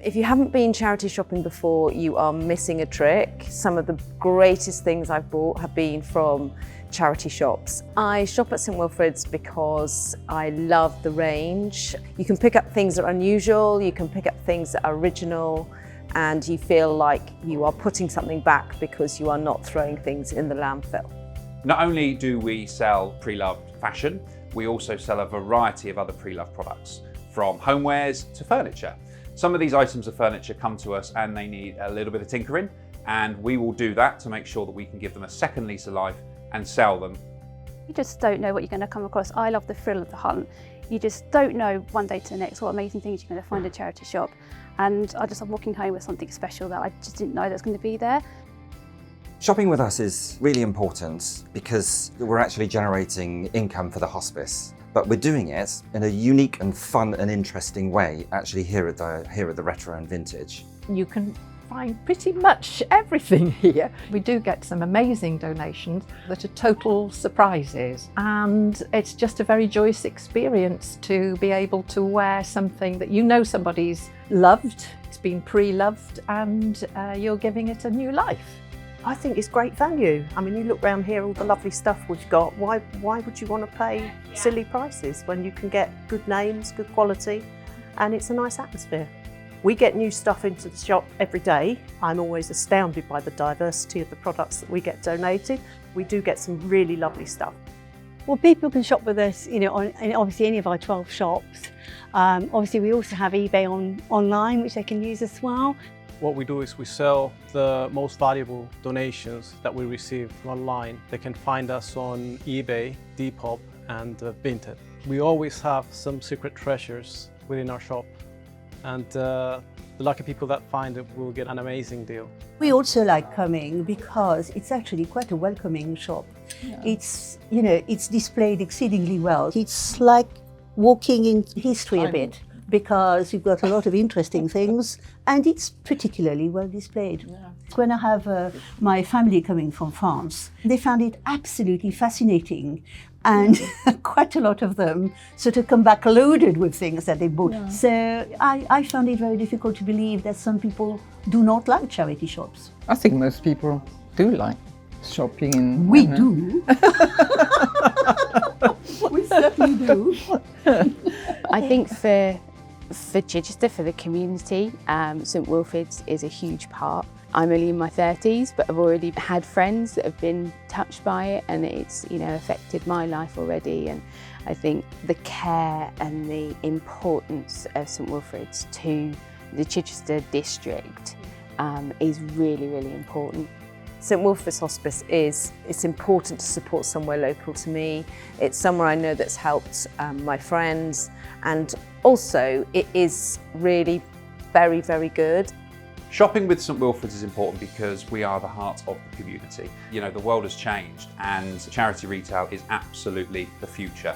If you haven't been charity shopping before, you are missing a trick. Some of the greatest things I've bought have been from charity shops. I shop at St Wilfrid's because I love the range. You can pick up things that are unusual, you can pick up things that are original, and you feel like you are putting something back because you are not throwing things in the landfill. Not only do we sell pre-loved fashion, we also sell a variety of other pre-loved products, from homewares to furniture. Some of these items of furniture come to us and they need a little bit of tinkering, and we will do that to make sure that we can give them a second lease of life and sell them. You just don't know what you're going to come across. I love the thrill of the hunt. You just don't know one day to the next what amazing things you're going to find in a charity shop. And I just love walking home with something special that I just didn't know that was going to be there. Shopping with us is really important because we're actually generating income for the hospice, but we're doing it in a unique and fun and interesting way, actually here at the Retro and Vintage. You can find pretty much everything here. We do get some amazing donations that are total surprises, and it's just a very joyous experience to be able to wear something that you know somebody's loved, it's been pre-loved, and you're giving it a new life. I think it's great value. I mean, you look around here, all the lovely stuff we've got, why would you want to pay silly prices when you can get good names, good quality, and it's a nice atmosphere. We get new stuff into the shop every day. I'm always astounded by the diversity of the products that we get donated. We do get some really lovely stuff. Well, people can shop with us, in obviously any of our 12 shops. Obviously, we also have eBay online, which they can use as well. What we do is we sell the most valuable donations that we receive online. They can find us on eBay, Depop, and Vinted. We always have some secret treasures within our shop, and the lucky people that find it will get an amazing deal. We also like coming because it's actually quite a welcoming shop. Yeah. It's displayed exceedingly well. It's like walking in history a bit, because you've got a lot of interesting things, and it's particularly well displayed. Yeah. When I have my family coming from France, they found it absolutely fascinating, and quite a lot of them sort of come back loaded with things that they bought. Yeah. So I found it very difficult to believe that some people do not like charity shops. I think most people do like shopping in... We do. We certainly do. I think for Chichester, for the community, St Wilfrid's is a huge part. I'm only in my 30s, but I've already had friends that have been touched by it, and it's affected my life already. And I think the care and the importance of St Wilfrid's to the Chichester district is really, really important. St Wilfrid's Hospice it's important to support somewhere local to me. It's somewhere I know that's helped my friends, and also it is really very, very good. Shopping with St Wilfrid's is important because we are the heart of the community. The world has changed and charity retail is absolutely the future.